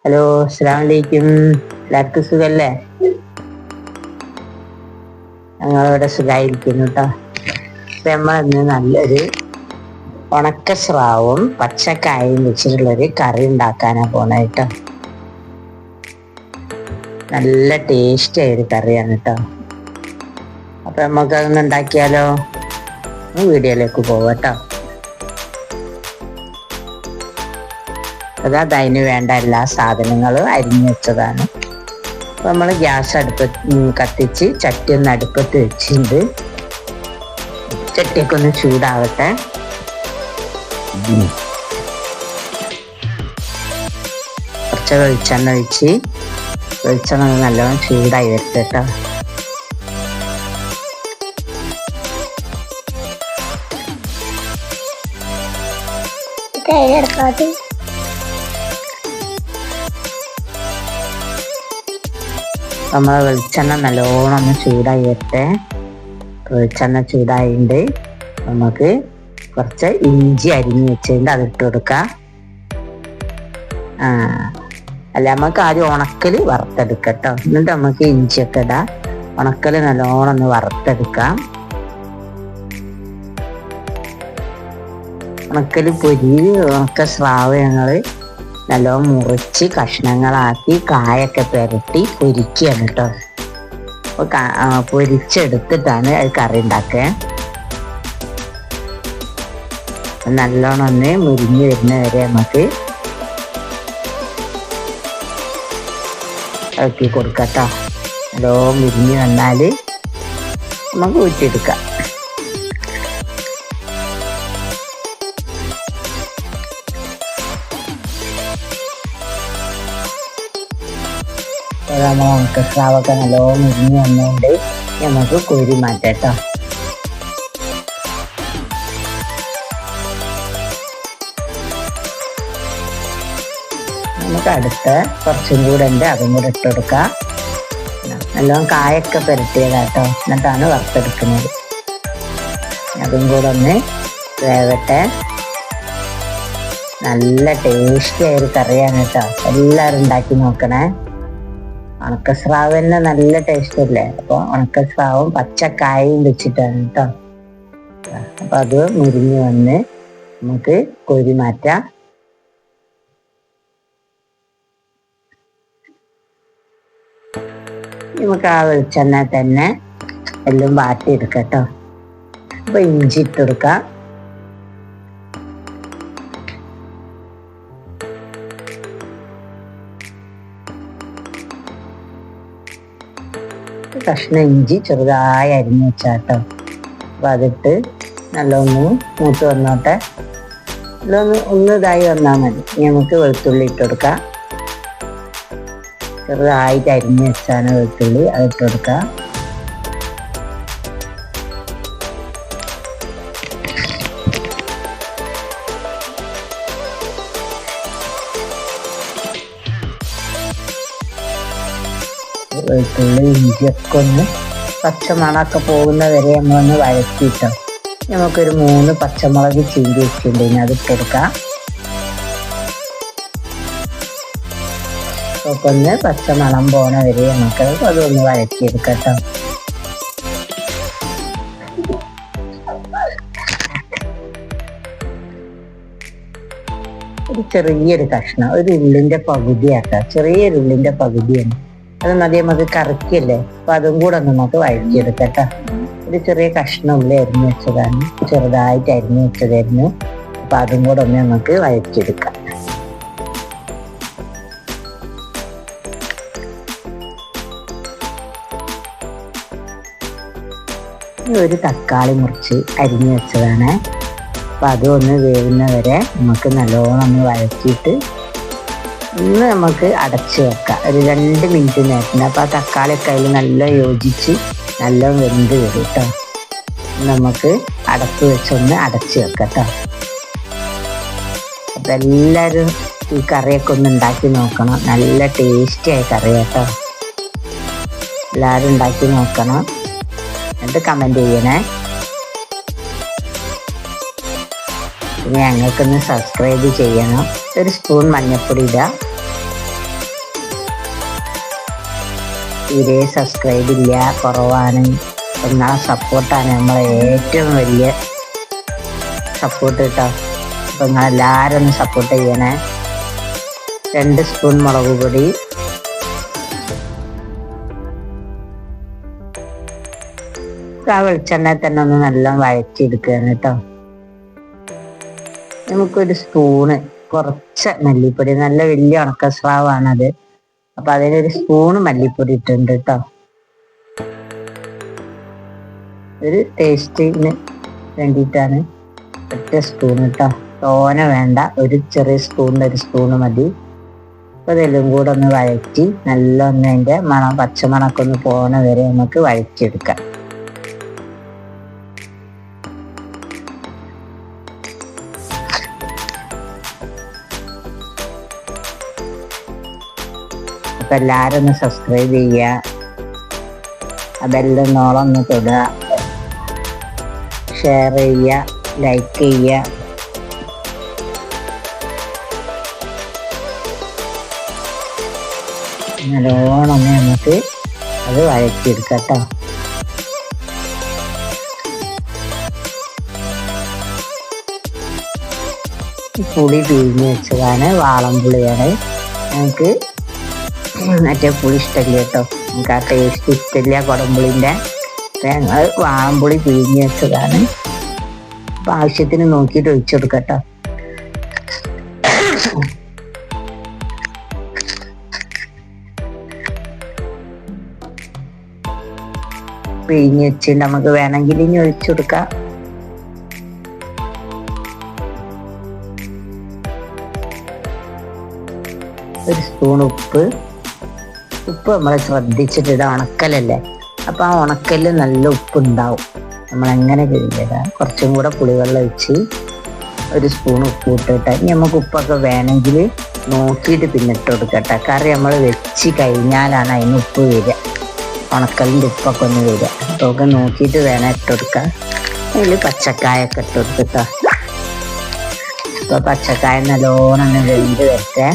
Hello, അസ്സലാമു അലൈക്കും. എല്ലാവർക്കും സുഖല്ലേ? ഞങ്ങളിവിടെ സുഖമായിരിക്കുന്നു കേട്ടോ. നമ്മൾ ഇന്ന് നല്ലൊരു ഉണക്ക സ്രാവും പച്ചക്കായും വെച്ചിട്ടുള്ളൊരു കറി ഉണ്ടാക്കാനാണ് പോണത് കേട്ടോ. നല്ല ടേസ്റ്റി ആയൊരു കറിയാണ് കേട്ടോ. അപ്പം നമുക്കതൊന്ന് ഉണ്ടാക്കിയാലോ? വീഡിയോയിലേക്ക് പോവാം കേട്ടോ. അതിന് വേണ്ട എല്ലാ സാധനങ്ങളും അരിഞ്ഞു വെച്ചതാണ്. അപ്പം നമ്മൾ ഗ്യാസ് കത്തിച്ച് ചട്ടി ഒന്ന് അടുപ്പത്ത് വെച്ചിട്ടുണ്ട്. ചട്ടിയൊക്കെ ഒന്ന് ചൂടാവട്ടെ. കുറച്ച് വെളിച്ചെണ്ണ ഒഴിച്ച് വെളിച്ചെണ്ണ നല്ലോണം ചൂടായി വരട്ടെ കേട്ടോ. നമ്മളെ വെളിച്ചെണ്ണ നല്ലോണം ഒന്ന് ചൂടായി വരട്ടെ. വെളിച്ചെണ്ണ ചൂടായിട്ടുണ്ട്. നമുക്ക് കുറച്ച് ഇഞ്ചി അരിഞ്ഞ് വെച്ചിട്ടുണ്ട്, അതിട്ട് കൊടുക്കാം. അല്ല, നമുക്ക് ആദ്യം ഉണക്കല് വറുത്തെടുക്കട്ടോ. എന്നിട്ട് നമുക്ക് ഇഞ്ചിയൊക്കെ ഇടാം. ഉണക്കല് നല്ലോണം ഒന്ന് വറുത്തെടുക്കാം. ഉണക്കല് ഉണക്ക സ്രാവ് ഞങ്ങൾ നല്ലോണം മുറിച്ച് കഷ്ണങ്ങളാക്കി കായൊക്കെ പുരട്ടി പൊരിക്കുകയാണ് കേട്ടോ. അപ്പോൾ പൊരിച്ചെടുത്തിട്ടാണ് അത് കറി ഉണ്ടാക്കുക. നല്ലോണം ഒന്ന് മുരിഞ്ഞ് വരുന്ന വരെ നമുക്ക് ഇളക്കി കൊടുക്കാം കേട്ടോ. നല്ലോണം മുരിഞ്ഞ് വന്നാൽ നമുക്ക് ഊറ്റിയെടുക്കാം. ഉണക്ക സ്രാവൊക്കെ നല്ലോണം മുരിഞ്ഞ് വന്നുകൊണ്ട് നമുക്ക് കോരി മാറ്റാം കേട്ടോ. നമുക്ക് അടുത്ത കുറച്ചും കൂടെ ഉണ്ട്, അതും കൂടെ ഇട്ട് കൊടുക്കാം. നല്ലോണം കായൊക്കെ പുരട്ടിയതാട്ടോ, എന്നിട്ടാണ് വറുത്തെടുക്കുന്നത്. അതും കൂടെ ഒന്ന് വേവട്ടെ. നല്ല ടേസ്റ്റി ആയൊരു കറിയാണ് കേട്ടോ. എല്ലാവരും ഉണ്ടാക്കി നോക്കണേ. ഉണക്കസ്രാവ് തന്നെ നല്ല ടേസ്റ്റ് അല്ലേ? അപ്പോൾ ഉണക്കസ്രാവും പച്ചക്കായും വെച്ചിട്ടാണ് കേട്ടോ. അപ്പൊ അത് മുരിഞ്ഞ് വന്ന് നമുക്ക് കോരി മാറ്റാം. നമുക്ക് ആ വെളിച്ചെണ്ണ തന്നെ എല്ലാം വാട്ടിയെടുക്കട്ടോ. അപ്പൊ ഇഞ്ചി ഇട്ടെടുക്കാം. കഷ്ണം ഇഞ്ചി ചെറുതായി അരിഞ്ഞ് വെച്ചാട്ടോ. അപ്പൊ അതിട്ട് നല്ലൊന്ന് മൂത്ത് വന്നോട്ടെ. ഒന്ന് ഇതായി വന്നാൽ മതി. നമുക്ക് വെളുത്തുള്ളി ഇട്ട് കൊടുക്കാം. ചെറുതായിട്ട് അരിഞ്ഞ് വെച്ചാണ് വെളുത്തുള്ളി, അതിട്ട് കൊടുക്കാം. വെളുത്തുള്ളി ഇഞ്ചിയൊക്കെ ഒന്ന് പച്ചമണമൊക്കെ പോകുന്ന വരെ നമ്മളൊന്ന് വഴറ്റിട്ടോ. നമുക്കൊരു 3 പച്ചമുളക് ചീന്തി വെച്ചിട്ടുണ്ടെങ്കിൽ അതിട്ട് കൊടുക്കാം. ഒക്കെ ഒന്ന് പച്ചമണം പോണ വരെ നമുക്ക് അതൊന്ന് വഴറ്റിയെടുക്കട്ടോ. ഒരു ചെറിയൊരു കഷ്ണം, ഒരു ഉള്ളിന്റെ പകുതിയാക്കാം. ചെറിയൊരു ഉള്ളിന്റെ പകുതിയാണ്. അത് മതി, നമുക്ക് കറിക്കല്ലേ. അപ്പൊ അതും കൂടെ നമുക്ക് വഴറ്റിയെടുക്കട്ടോ. ഒരു ചെറിയ കഷ്ണം ഉള്ളി അരിഞ്ഞു വെച്ചതാണ്, ചെറുതായിട്ട് അരിഞ്ഞു വെച്ചതായിരുന്നു. അപ്പൊ അതും കൂടെ ഒന്ന് നമുക്ക് വഴറ്റിയെടുക്കാം. ഒരു തക്കാളി മുറിച്ച് അരിഞ്ഞു വെച്ചതാണ്. അപ്പൊ അതും ഒന്ന് വേവുന്ന വരെ നമുക്ക് നല്ലോണം ഒന്ന് വഴറ്റിയിട്ട് നമുക്ക് അടച്ചു വെക്കാം. ഒരു 2 മിനിറ്റ് നേരത്തിന്. അപ്പൊ ആ തക്കാളിയൊക്കെ അതിൽ നല്ല യോജിച്ച് നല്ല വെന്ത് വരും കേട്ടോ. നമുക്ക് അടപ്പ് വെച്ചൊന്ന് അടച്ചു വെക്കാം കേട്ടോ. അപ്പൊ എല്ലാവരും ഈ കറിയൊക്കെ ഒന്ന് ഉണ്ടാക്കി നോക്കണം. നല്ല ടേസ്റ്റി ആയ കറി കേട്ടോ. എല്ലാവരും ഉണ്ടാക്കി നോക്കണം. എന്നിട്ട് കമന്റ് ചെയ്യണേ. പിന്നെ ഞങ്ങൾക്കൊന്ന് സബ്സ്ക്രൈബ് ചെയ്യണം. ഒരു സ്പൂൺ മഞ്ഞൾപ്പൊടി ഇടുക. തീരെ സബ്സ്ക്രൈബ് ഇല്ല, കുറവാണ്. നിങ്ങളെ സപ്പോർട്ടാണ് നമ്മളെ ഏറ്റവും വലിയ സപ്പോർട്ട് കേട്ടോ. അപ്പം നിങ്ങളെല്ലാവരും ഒന്ന് സപ്പോർട്ട് ചെയ്യണേ. 2 സ്പൂൺ മുളക് പൊടി, ആ വെളിച്ചെണ്ണ തന്നെ ഒന്ന് നല്ല വഴറ്റിയെടുക്കുകയാണ് കേട്ടോ. നമുക്കൊരു സ്പൂണ് കുറച്ച് മല്ലിപ്പൊടി, നല്ല വലിയ ഉണക്കസ്രാവാണത്, അപ്പൊ അതിലൊരു സ്പൂണ് മല്ലിപ്പൊടി ഇട്ടുണ്ട് കേട്ടോ. ഒരു ടേസ്റ്റിന് വേണ്ടിയിട്ടാണ് ഒറ്റ സ്പൂൺ കേട്ടോ. തോന വേണ്ട, ഒരു ചെറിയ സ്പൂണിൻ്റെ ഒരു സ്പൂണ് മതി. അപ്പോൾ ഇതെല്ലാം കൂടെ ഒന്ന് വഴറ്റി നല്ല ഒന്ന് അതിൻ്റെ പച്ചമണമൊക്കെ ഒന്ന് പോണ വരെ നമുക്ക് വഴറ്റിയെടുക്കാം. അപ്പം എല്ലാവരും ഒന്ന് സബ്സ്ക്രൈബ് ചെയ്യുക, അതെല്ലാം നോളൊന്ന് തൊടുക, ഷെയർ ചെയ്യുക, ലൈക്ക് ചെയ്യുക. നല്ലോണം നമുക്ക് അത് വഴറ്റിയെടുക്കാം കേട്ടോ. പുളി പിഴിഞ്ഞ് വെച്ചതാണ്, വാളംപുളിയാണ്. നമുക്ക് മറ്റേ പുളി ഇഷ്ടമില്ല കേട്ടോ, നമുക്ക് ആ ടേസ്റ്റ് ഇഷ്ടമില്ല കുടംപുളിൻ്റെ. ഞങ്ങൾ വാളംപുളി പിഴിഞ്ഞ് വെച്ചതാണ്. അപ്പം ആവശ്യത്തിന് നോക്കിയിട്ട് ഒഴിച്ചു കൊടുക്കട്ടോ. പിഴിഞ്ഞ് വെച്ചിട്ട് നമുക്ക് വേണമെങ്കിൽ ഇനി ഒഴിച്ചു കൊടുക്കാം. ഒരു സ്പൂൺ ഉപ്പ് നമ്മൾ ശ്രദ്ധിച്ചിട്ട്, ഇത് ഉണക്കലല്ലേ, അപ്പം ആ ഉണക്കല് നല്ല ഉപ്പുണ്ടാവും. നമ്മളെങ്ങനെ കഴുകിയതാ. കുറച്ചും കൂടെ പുളിവെള്ളം ഒഴിച്ച് ഒരു സ്പൂൺ ഉപ്പ് ഇട്ടിട്ട് ഇനി നമുക്ക് ഉപ്പൊക്കെ വേണമെങ്കിൽ നോക്കിയിട്ട് പിന്നെ ഇട്ട് കൊടുക്കട്ടെ. കറി നമ്മൾ വെച്ച് കഴിഞ്ഞാലാണ് അതിന് ഉപ്പ് വരിക, ഉണക്കലിൻ്റെ ഉപ്പൊക്കെ ഒന്ന് വരിക. അപ്പോൾ നോക്കിയിട്ട് വേണം ഇട്ട് കൊടുക്കാം. അതിൽ പച്ചക്കായൊക്കെ ഇട്ട് കൊടുത്തിട്ടോ. ഇപ്പോൾ പച്ചക്കായ നല്ലോണം ഒന്ന് വെന്ത് വരട്ടെ.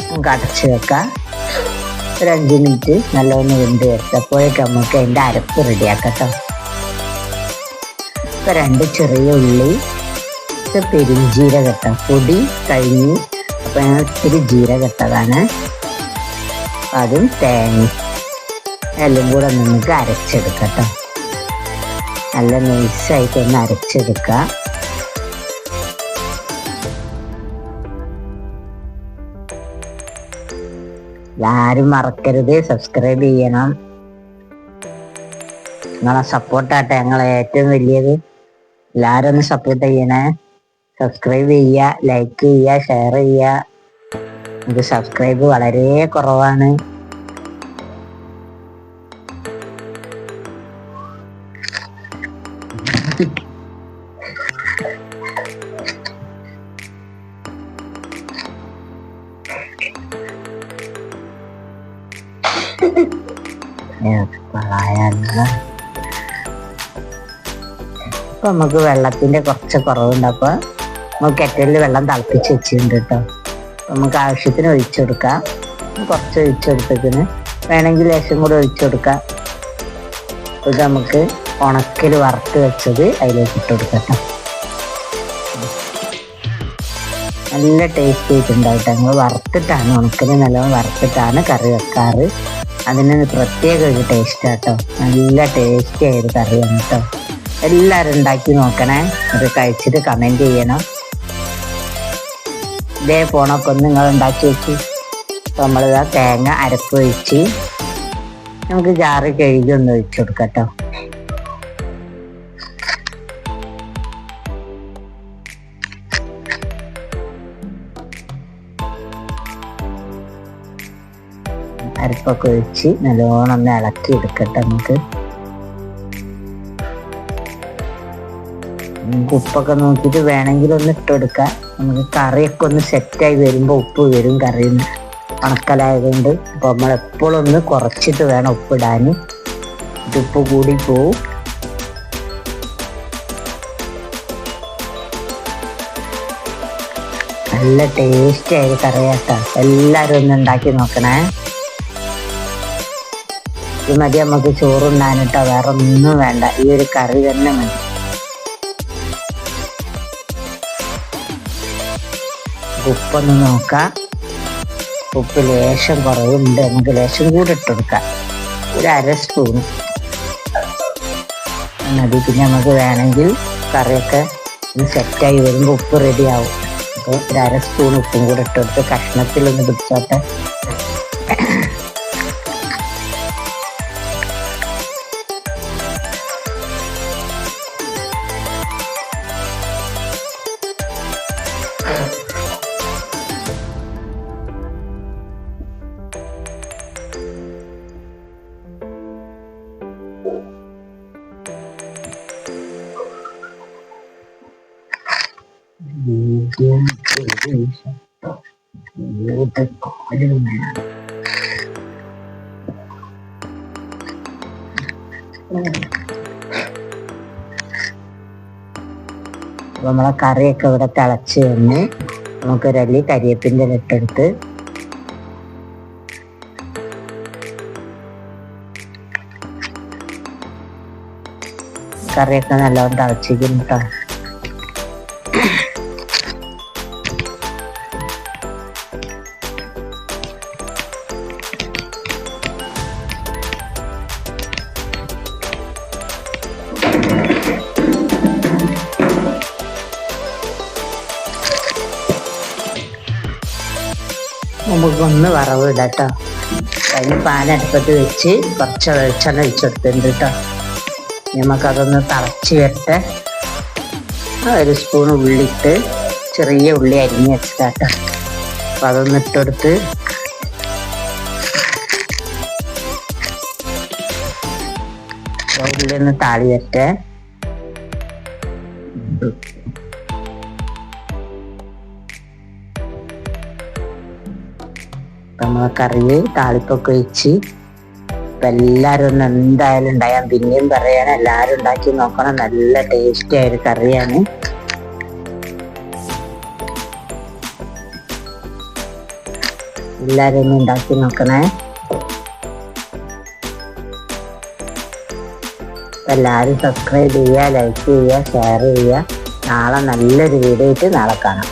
നമുക്ക് അടച്ച് വെക്കാം. ഒരു 5 മിനിറ്റ് നല്ലോണം വെന്ത് വരട്ടപ്പോഴേക്ക് നമുക്ക് അതിൻ്റെ അരപ്പ് റെഡിയാക്കട്ടോ. ഇപ്പോൾ 2 ചെറിയ ഉള്ളി, പെരുംജീരകം ഇട്ട പൊടി കഴിഞ്ഞ്, അപ്പം ഞാൻ ഇത്തിരി ജീരകം ഇട്ടതാണ്. അതും തേങ്ങ എല്ലാം കൂടെ നമുക്ക് അരച്ചെടുക്കാം കേട്ടോ. നല്ല നൈസായിട്ട് ഒന്ന് അരച്ചെടുക്കുക. ആരും മറക്കരുത്, സബ്സ്ക്രൈബ് ചെയ്യണം. നിങ്ങളെ സപ്പോർട്ടാട്ടെ ഞങ്ങളെ ഏറ്റവും വലിയത്. എല്ലാവരും ഒന്ന് സപ്പോർട്ട് ചെയ്യണേ. സബ്സ്ക്രൈബ് ചെയ്യുക, ലൈക്ക് ചെയ്യുക, ഷെയർ ചെയ്യുക. നമുക്ക് സബ്സ്ക്രൈബ് വളരെ കുറവാണ്. ഇപ്പൊ നമുക്ക് വെള്ളത്തിന്റെ കുറച്ച് കുറവുണ്ട്. അപ്പൊ നമുക്ക് കെറ്റലിൽ വെള്ളം തിളപ്പിച്ച് വെച്ചിട്ടുണ്ട് കേട്ടോ. നമുക്ക് ആവശ്യത്തിന് ഒഴിച്ചു കൊടുക്കാം. കുറച്ച് ഒഴിച്ചു കൊടുത്തതിന് വേണമെങ്കിൽ ലേശം കൂടെ ഒഴിച്ചു കൊടുക്കാം. ഇത് നമുക്ക് ഉണക്കൽ വറുത്ത് വെച്ചത് അതിലേക്ക് ഇട്ട് കൊടുക്കാം. നല്ല ടേസ്റ്റ് ആയിട്ടുണ്ടായിട്ട് ഞങ്ങൾ വറുത്തിട്ടാണ്, ഉണക്കൽ നല്ലോണം വറുത്തിട്ടാണ് കറി വെക്കാറ്. അതിന് പ്രത്യേക ഒരു ടേസ്റ്റ് കേട്ടോ. നല്ല ടേസ്റ്റി ആയൊരു കറിയാണ് കേട്ടോ. എല്ലാവരും ഉണ്ടാക്കി നോക്കണേ. അത് കഴിച്ചിട്ട് കമൻറ്റ് ചെയ്യണം. ഇതേ പോണൊക്കെ ഒന്ന് നിങ്ങൾ ഉണ്ടാക്കി വെച്ച് നമ്മളിതാ തേങ്ങ അരപ്പ് ഒഴിച്ച് നമുക്ക് ജാറ് കഴുകി ഒന്ന് ഒഴിച്ചു കൊടുക്കാം കേട്ടോ. അരപ്പൊക്കെ ഒഴിച്ച് നല്ലോണം ഒന്ന് ഇളക്കി എടുക്കട്ടെ. നമുക്ക് ഉപ്പൊക്കെ നോക്കിയിട്ട് വേണമെങ്കിൽ ഒന്ന് ഇട്ടെടുക്കാം. നമുക്ക് കറിയൊക്കെ ഒന്ന് സെറ്റായി വരുമ്പോൾ ഉപ്പ് വരും കറിയിൽ നിന്ന്, ഉണക്കലായതുകൊണ്ട്. അപ്പോൾ നമ്മൾ എപ്പോഴും ഒന്ന് കുറച്ചിട്ട് വേണം ഉപ്പിടാൻ. ഉപ്പ് കൂടി പോവും. നല്ല ടേസ്റ്റി ആയി കറിയാട്ടോ. എല്ലാരും ഒന്ന് ഉണ്ടാക്കി നോക്കണേ. ഇത് മതി നമുക്ക് ചോറുണ്ണാനിട്ടോ, വേറെ ഒന്നും വേണ്ട, ഈ ഒരു കറി തന്നെ മതി. ഉപ്പൊന്ന് നോക്കാം. ഉപ്പ് ലേശം കുറവുണ്ട്, നമുക്ക് ലേശം കൂടെ ഇട്ടുകൊടുക്കാം. ഒരു 1/2 സ്പൂൺ മതി. പിന്നെ നമുക്ക് വേണമെങ്കിൽ കറിയൊക്കെ സെറ്റായി വരുമ്പോൾ ഉപ്പ് റെഡിയാവും. അപ്പോൾ ഒരു 1/2 സ്പൂൺ ഉപ്പും കൂടെ ഇട്ടുകൊടുത്ത് കഷ്ണത്തിലൊന്ന് പിടിച്ചോട്ടെ. നമ്മളെ കറിയൊക്കെ ഇവിടെ തിളച്ച് വന്ന് നമുക്കൊരല്ലി കരിവേപ്പിൻ്റെ ഇട്ടെടുത്ത് കറിയൊക്കെ നല്ലോണം തിളച്ചിരിക്കും കേട്ടോ. നമുക്കൊന്ന് വറവ് ഇടാം കേട്ടോ. അതിന് പാനടുപ്പത്ത് വെച്ച് കുറച്ച് വെളിച്ചെണ്ണ ഒഴിച്ചെടുത്തിട്ടുണ്ട് കേട്ടോ. നമുക്കതൊന്ന് തിളച്ച് വരട്ടെ. 1 സ്പൂൺ ഉള്ളിട്ട്, ചെറിയ ഉള്ളി അരിഞ്ഞ് വെച്ചിട്ടാട്ടോ. അപ്പം അതൊന്ന് ഇട്ടെടുത്ത് ഉള്ളി ഒന്ന് താളി വരട്ടെ. നമ്മളെ കറിയിൽ താളിപ്പൊക്കെ ഒഴിച്ച് ഇപ്പം എല്ലാവരും ഒന്ന് എന്തായാലും ഉണ്ടായാൽ പിന്നെയും പറയാൻ എല്ലാവരും ഉണ്ടാക്കി നോക്കണം. നല്ല ടേസ്റ്റി ആയൊരു കറിയാണ്. എല്ലാവരും ഒന്ന് ഉണ്ടാക്കി നോക്കണേ. എല്ലാവരും സബ്സ്ക്രൈബ് ചെയ്യുക, ലൈക്ക് ചെയ്യുക, ഷെയർ ചെയ്യുക. നാളെ നല്ലൊരു വീഡിയോ ആയിട്ട് നാളെ കാണാം.